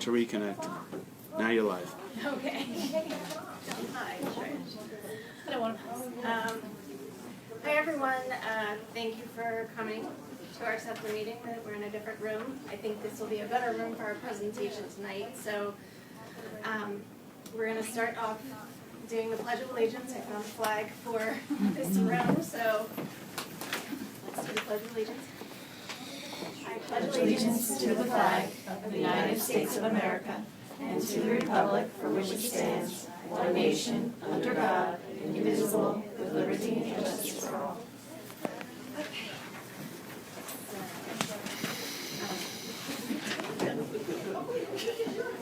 to reconnect. Now you're live. Okay. Hi, Trish. I don't want to pause. Hi, everyone. Thank you for coming to our SEPTA meeting. We're in a different room. I think this will be a better room for our presentation tonight. So we're going to start off doing the Pledge of Allegiance. I found a flag for this room, so let's do the Pledge of Allegiance. I pledge allegiance to the flag of the United States of America and to the republic for which it stands, one nation, under God, indivisible, with liberty and justice for all.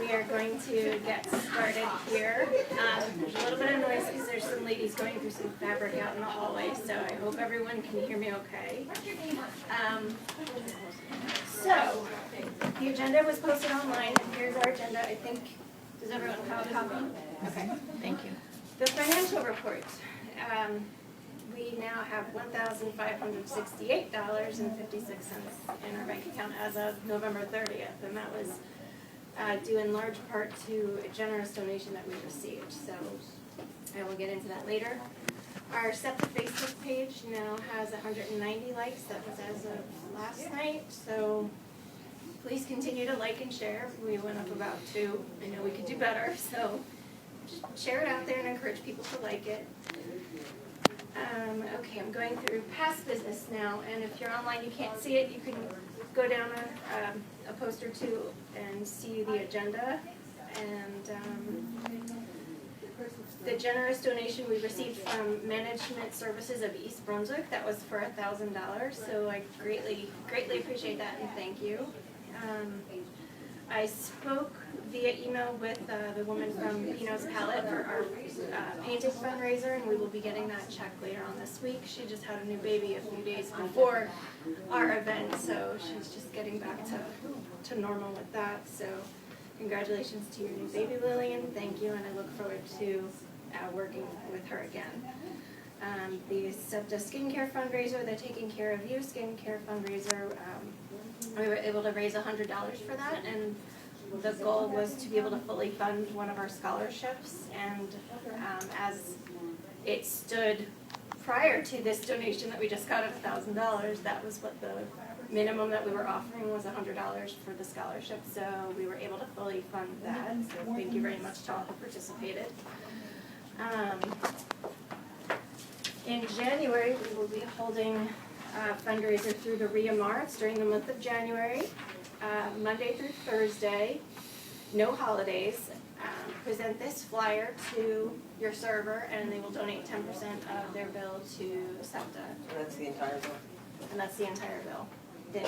We are going to get started here. There's a little bit of noise because there's some ladies going through some fabric out in the hallway, so I hope everyone can hear me okay. So, the agenda was posted online, and here's our agenda. I think, does everyone have a copy? Okay, thank you. The financial report. We now have $1,568.56 in our bank account as of November 30th, and that was due in large part to a generous donation that we received. So I will get into that later. Our SEPTA Facebook page now has 190 likes. That was as of last night. So please continue to like and share. We went up about 2. I know we could do better, so just share it out there and encourage people to like it. Okay, I'm going through past business now, and if you're online you can't see it, you can go down a post or two and see the agenda. And the generous donation we received from Management Services of East Brunswick, that was for $1,000, so I greatly appreciate that and thank you. I spoke via email with the woman from Pino's Palette for our painting fundraiser, and we will be getting that check later on this week. She just had a new baby a few days before our event, so she's just getting back to normal with that. So congratulations to your new baby, Lillian. Thank you, and I look forward to working with her again. The SEPTA Skincare Fundraiser, the Taking Care of You Skincare Fundraiser, we were able to raise $100 for that, and the goal was to be able to fully fund one of our scholarships. And as it stood prior to this donation that we just got of $1,000, that was what the minimum that we were offering was $100 for the scholarship. So we were able to fully fund that. So thank you very much to all who participated. In January, we will be holding a fundraiser through the RIA Marts during the month of January, Monday through Thursday, no holidays. Present this flyer to your server, and they will donate 10% of their bill to SEPTA. And that's the entire bill? And that's the entire bill. So,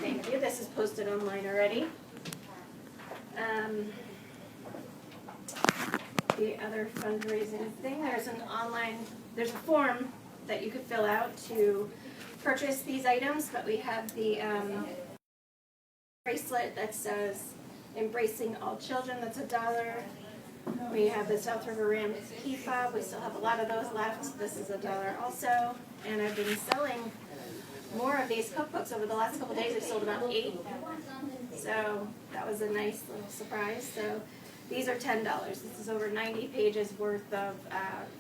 thank you. This is posted online already. The other fundraising thing, there's a form that you could fill out to purchase these items, but we have the bracelet that says Embracing All Children, that's $1. We have the South River Rams key fob, we still have a lot of those left, this is $1 also. And I've been selling more of these cookbooks over the last couple of days. I've sold about 8, so that was a nice little surprise. So these are $10. This is over 90 pages worth of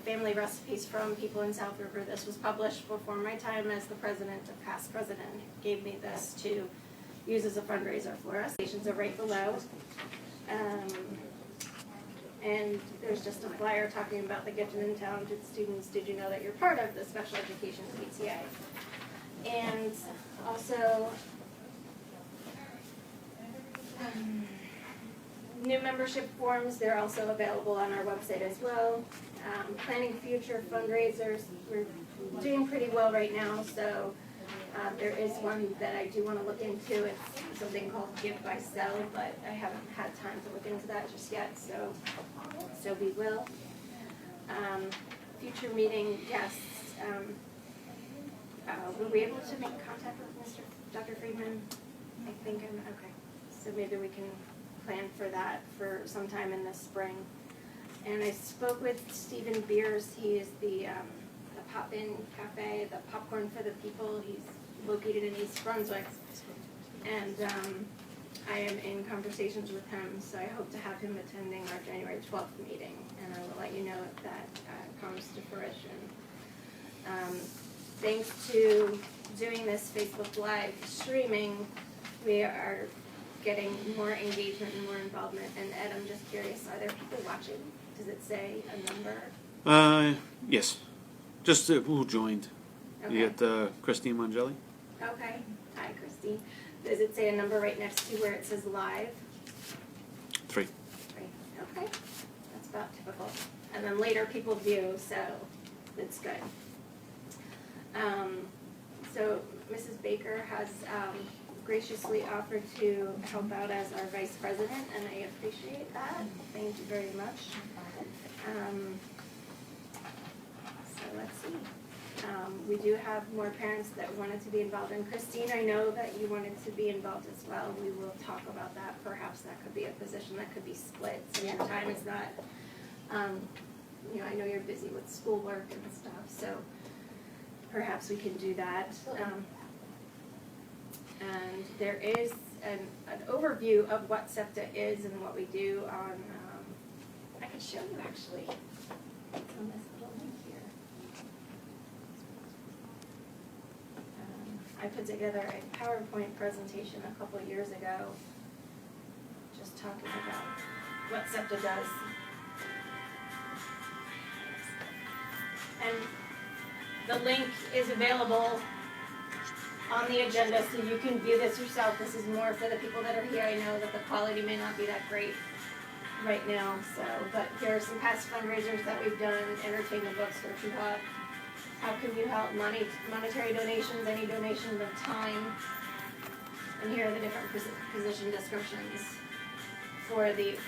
family recipes from people in South River. This was published before my time as the president. A past president gave me this to use as a fundraiser for us. Stations are right below. And there's just a flyer talking about the gifted and talented students. Did you know that you're part of the Special Education PTA? And also, new membership forms, they're also available on our website as well. Planning future fundraisers, we're doing pretty well right now, so there is one that I do want to look into. It's something called Give by Sell, but I haven't had time to look into that just yet, so we will. Future meeting guests, were we able to make contact with Dr. Friedman? I think okay. So maybe we can plan for that for sometime in the spring. And I spoke with Stephen Beers. He is the Pop-In Cafe, the Popcorn for the People. He's located in East Brunswick. And I am in conversations with him, so I hope to have him attending our January 12th meeting, and I will let you know if that comes to fruition. Thanks to doing this Facebook Live streaming, we are getting more engagement and more involvement. And Ed, I'm just curious, are there people watching? Does it say a number? Yes. Just who joined. Okay. You got Christine Mangelli? Okay. Hi, Christine. Does it say a number right next to where it says live? 3. 3. Okay. That's about typical. And then later people view, so it's good. So Mrs. Baker has graciously offered to help out as our vice president, and I appreciate that. Thank you very much. So let's see. We do have more parents that wanted to be involved. And Christine, I know that you wanted to be involved as well. We will talk about that. Perhaps that could be a position that could be split, since your time is not, I know you're busy with schoolwork and stuff, so perhaps we can do that. And there is an overview of what SEPTA is and what we do on, I could show you actually. It's on this little link here. I put together a PowerPoint presentation a couple of years ago, just talking about what SEPTA does. And the link is available on the agenda, so you can view this yourself. This is more for the people that are here. I know that the quality may not be that great right now, but here are some past fundraisers that we've done, entertainment books for Juba. How can you help? Monetary donations, any donations of time. And here are the different position descriptions for the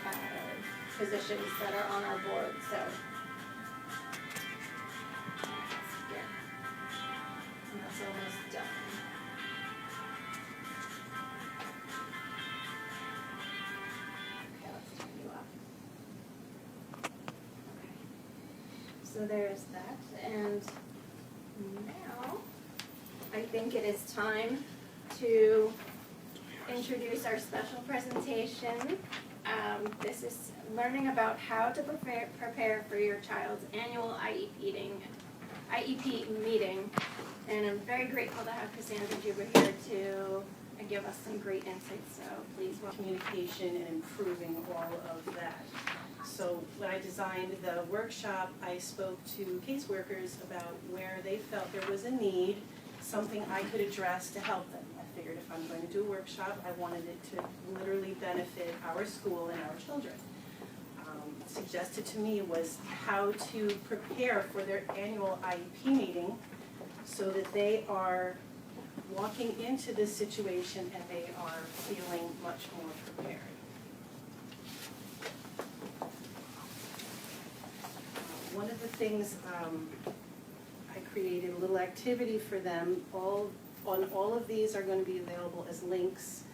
positions that are on our board. So and that's almost done. Okay, let's turn you off. Okay. So there's that, and now I think it is time to introduce our special presentation. This is learning about how to prepare for your child's annual IEP meeting, and I'm very grateful to have Cassandra Juba here to give us some great insights, so please welcome. Communication and improving all of that. So when I designed the workshop, I spoke to caseworkers about where they felt there was a need, something I could address to help them. I figured if I'm going to do a workshop, I wanted it to literally benefit our school and our children. Suggested to me was how to prepare for their annual IEP meeting so that they are walking into this situation and they are feeling much more prepared. One of the things I created a little activity for them. All of these are going to be available as links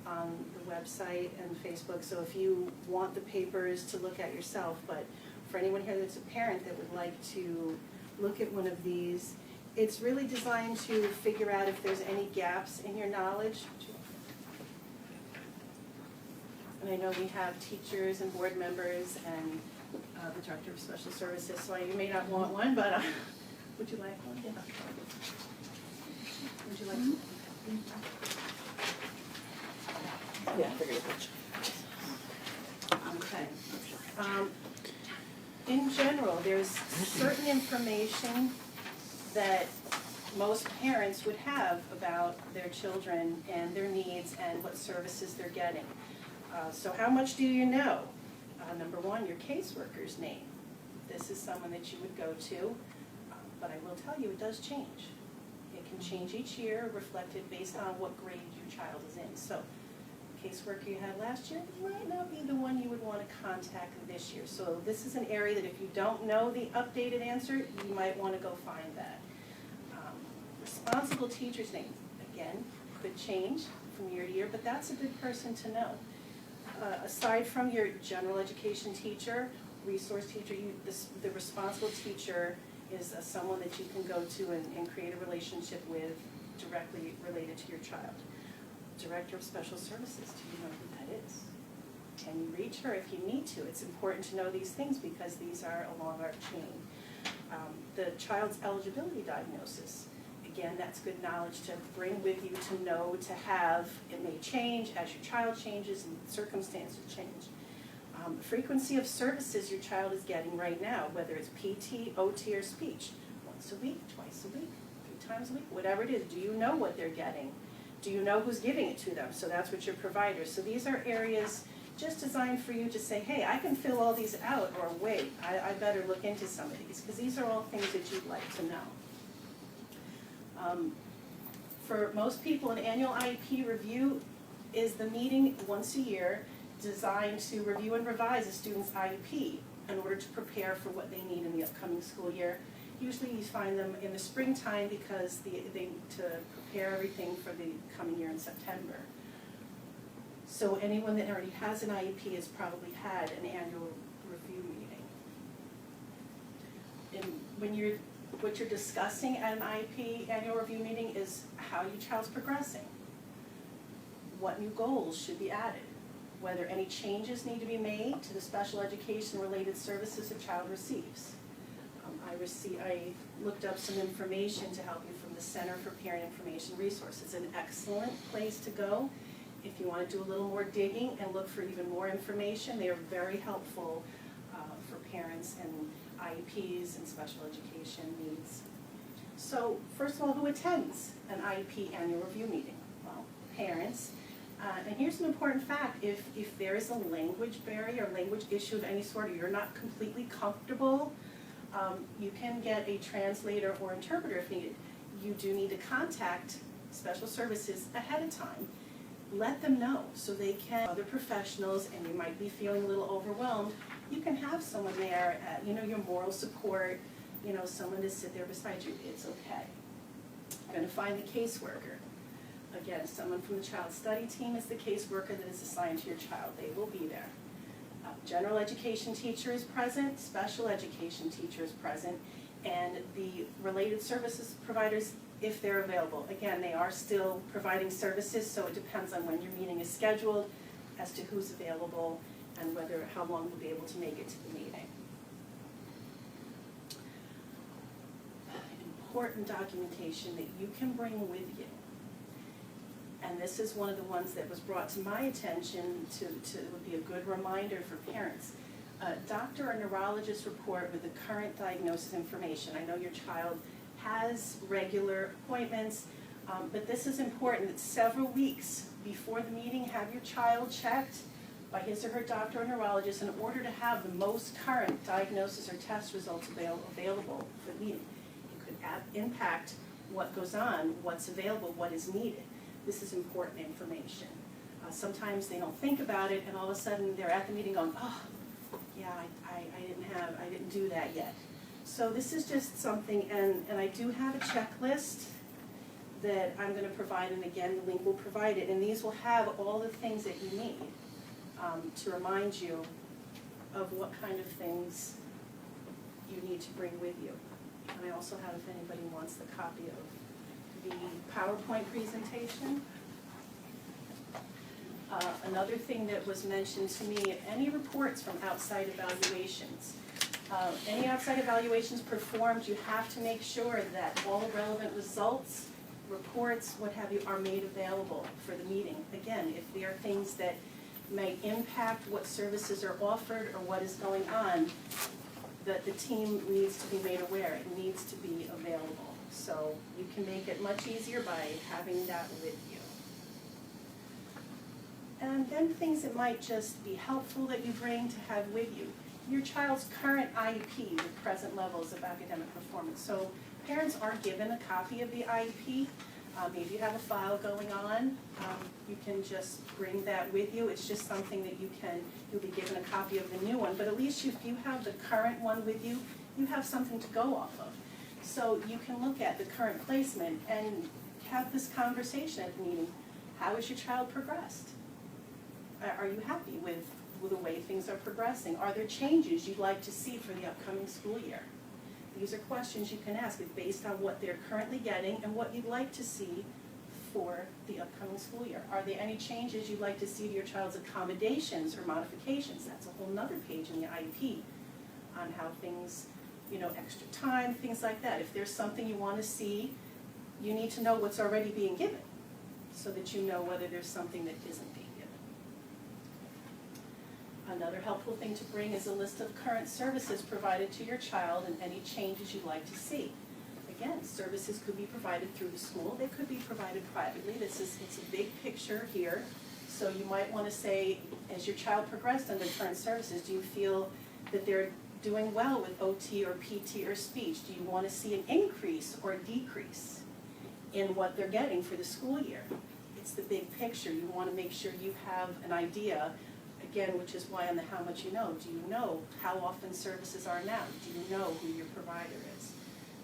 on the website and Facebook. So if you want the papers to look at yourself, but for anyone here that's a parent that would like to look at one of these, it's really designed to figure out if there's any gaps in your knowledge. And I know we have teachers and board members and the Director of Special Services, so you may not want one, but would you like one? Yeah. Would you like one? Yeah, I figured it. Okay. In general, there's certain information that most parents would have about their children and their needs and what services they're getting. So how much do you know? Number one, your caseworker's name. This is someone that you would go to, but I will tell you it does change. It can change each year, reflected based on what grade your child is in. So caseworker you had last year might not be the one you would want to contact this year. So this is an area that if you don't know the updated answer, you might want to go find that. Responsible teacher's name, again, could change from year to year, but that's a good person to know. Aside from your general education teacher, resource teacher, the responsible teacher is someone that you can go to and create a relationship with directly related to your child. Director of Special Services, do you know who that is? Can you reach her if you need to? It's important to know these things because these are along our chain. The child's eligibility diagnosis, again, that's good knowledge to bring with you, to know, to have. It may change as your child changes and circumstances change. Frequency of services your child is getting right now, whether it's PT, OT, or speech, once a week, twice a week, 3 times a week, whatever it is. Do you know what they're getting? Do you know who's giving it to them? So that's what your provider. So these are areas just designed for you to say, hey, I can fill all these out, or wait, I better look into some of these, because these are all things that you'd like to know. For most people, an annual IEP review is the meeting once a year designed to review and revise a student's IEP in order to prepare for what they need in the upcoming school year. Usually you find them in the springtime because they to prepare everything for the coming year in September. So anyone that already has an IEP has probably had an annual review meeting. And what you're discussing at an IEP annual review meeting is how your child's progressing. What new goals should be added? Whether any changes need to be made to the special education related services a child receives. I looked up some information to help you from the Center for Parent Information Resources. It's an excellent place to go if you want to do a little more digging and look for even more information. They are very helpful for parents and IEPs and special education needs. So first of all, who attends an IEP annual review meeting? Well, parents. And here's an important fact. If there is a language barrier, or language issue of any sort, or you're not completely comfortable, you can get a translator or interpreter if needed. You do need to contact special services ahead of time. Let them know so they can, other professionals, and you might be feeling a little overwhelmed, you can have someone there, your moral support, someone to sit there beside you. It's okay. You're going to find the caseworker. Again, someone from the child study team is the caseworker that is assigned to your child. They will be there. General education teacher is present, special education teacher is present, and the related services providers, if they're available. Again, they are still providing services, so it depends on when your meeting is scheduled as to who's available and how long you'll be able to make it to the meeting. Important documentation that you can bring with you. And this is one of the ones that was brought to my attention to would be a good reminder for parents. Doctor or neurologist report with the current diagnosis information. I know your child has regular appointments, but this is important that several weeks before the meeting, have your child checked by his or her doctor or neurologist in order to have the most current diagnosis or test results available for the meeting. It could impact what goes on, what's available, what is needed. This is important information. Sometimes they don't think about it, and all of a sudden they're at the meeting going, oh, yeah, I didn't do that yet. So this is just something, and I do have a checklist that I'm going to provide, and again, the link will provide it, and these will have all the things that you need to remind you of what kind of things you need to bring with you. And I also have, if anybody wants the copy of the PowerPoint presentation. Another thing that was mentioned to me, any reports from outside evaluations. Any outside evaluations performed, you have to make sure that all relevant results, reports, what have you, are made available for the meeting. Again, if there are things that may impact what services are offered or what is going on, that the team needs to be made aware. It needs to be available. So you can make it much easier by having that with you. And then things that might just be helpful that you bring to have with you. Your child's current IEP with present levels of academic performance. So parents are given a copy of the IEP. Maybe you have a file going on. You can just bring that with you. It's just something that you'll be given a copy of the new one. But at least if you have the current one with you, you have something to go off of. So you can look at the current placement and have this conversation at the meeting. How has your child progressed? Are you happy with the way things are progressing? Are there changes you'd like to see for the upcoming school year? These are questions you can ask based on what they're currently getting and what you'd like to see for the upcoming school year. Are there any changes you'd like to see to your child's accommodations or modifications? That's a whole nother page in the IEP on how things, extra time, things like that. If there's something you want to see, you need to know what's already being given so that you know whether there's something that isn't being given. Another helpful thing to bring is a list of current services provided to your child and any changes you'd like to see. Again, services could be provided through the school, they could be provided privately. It's a big picture here. So you might want to say, as your child progressed under current services, do you feel that they're doing well with OT or PT or speech? Do you want to see an increase or a decrease in what they're getting for the school year? It's the big picture. You want to make sure you have an idea, again, which is why on the how much you know. Do you know how often services are now? Do you know who your provider is?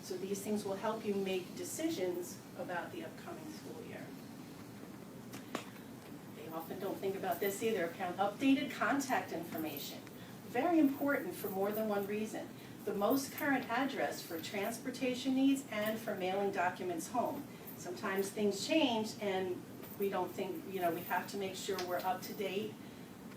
So these things will help you make decisions about the upcoming school year. They often don't think about this either. Updated contact information. Very important for more than one reason. The most current address for transportation needs and for mailing documents home. Sometimes things change and we don't think, we have to make sure we're up to date.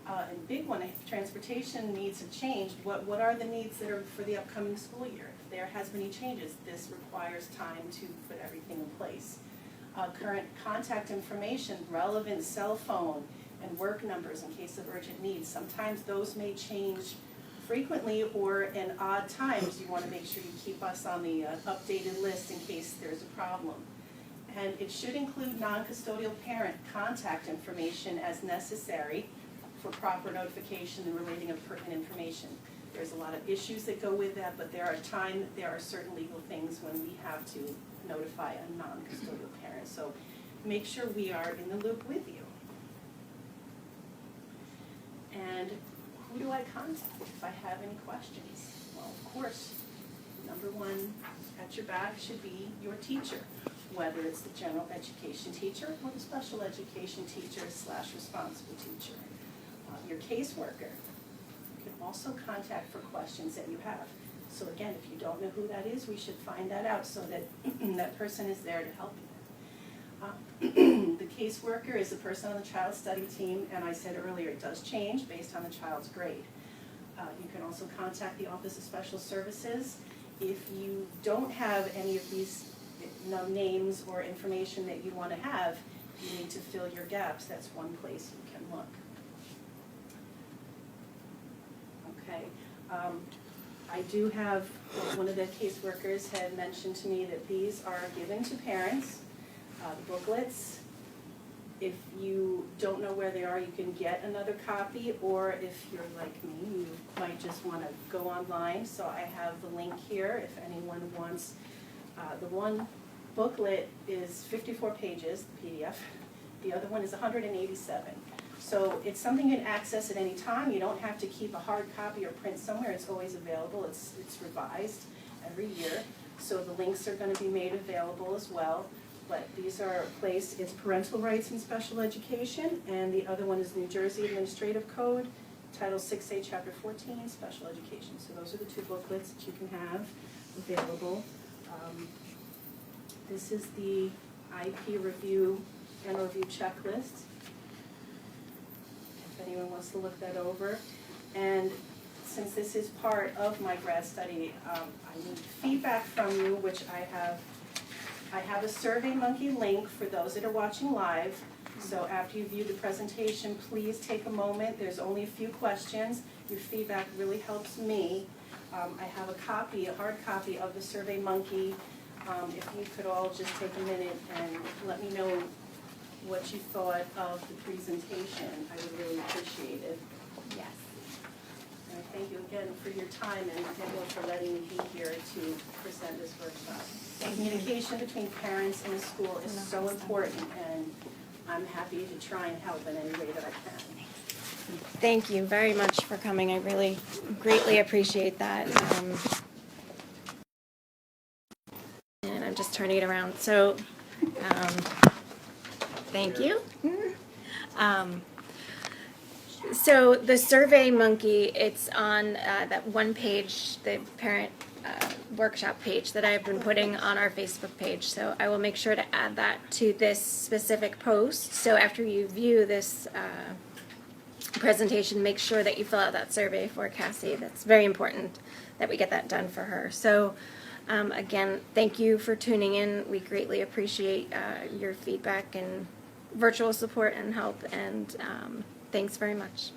And big one, if transportation needs have changed, what are the needs that are for the upcoming school year? If there has been any changes, this requires time to put everything in place. Current contact information, relevant cell phone and work numbers in case of urgent needs. Sometimes those may change frequently or in odd times. You want to make sure you keep us on the updated list in case there's a problem. And it should include non-custodial parent contact information as necessary for proper notification and relating of pertinent information. There's a lot of issues that go with that, but there are certain legal things when we have to notify a non-custodial parent. So make sure we are in the loop with you. And who do I contact if I have any questions? Well, of course, number one at your back should be your teacher, whether it's the general education teacher or the special education teacher / responsible teacher. Your caseworker. You can also contact for questions that you have. So again, if you don't know who that is, we should find that out so that that person is there to help you. The caseworker is a person on the child study team, and I said earlier, it does change based on the child's grade. You can also contact the Office of Special Services. If you don't have any of these names or information that you want to have, you need to fill your gaps. That's one place you can look. Okay. I do have, one of the caseworkers had mentioned to me that these are given to parents. The booklets, if you don't know where they are, you can get another copy, or if you're like me, you might just want to go online. So I have the link here if anyone wants. The one booklet is 54 pages, the PDF. The other one is 187. So it's something you can access at any time. You don't have to keep a hard copy or print somewhere. It's always available. It's revised every year. So the links are going to be made available as well. But these are placed, it's Parental Rights in Special Education, and the other one is New Jersey Administrative Code, Title 6A, Chapter 14, Special Education. So those are the two booklets that you can have available. This is the IP review and review checklist, if anyone wants to look that over. And since this is part of my grad study, I need feedback from you, which I have a SurveyMonkey link for those that are watching live. So after you view the presentation, please take a moment. There's only a few questions. Your feedback really helps me. I have a hard copy of the SurveyMonkey. If you could all just take a minute and let me know what you thought of the presentation, I would really appreciate it. Yes. And thank you again for your time and everyone for letting me be here to present this workshop. Communication between parents and the school is so important, and I'm happy to try and help in any way that I can. Thank you very much for coming. I really greatly appreciate that. And I'm just turning it around. So, thank you. So the SurveyMonkey, it's on that one page, the parent workshop page that I've been putting on our Facebook page. So I will make sure to add that to this specific post. So after you view this presentation, make sure that you fill out that survey for Cassie. That's very important that we get that done for her. So again, thank you for tuning in. We greatly appreciate your feedback and virtual support and help, and thanks very much.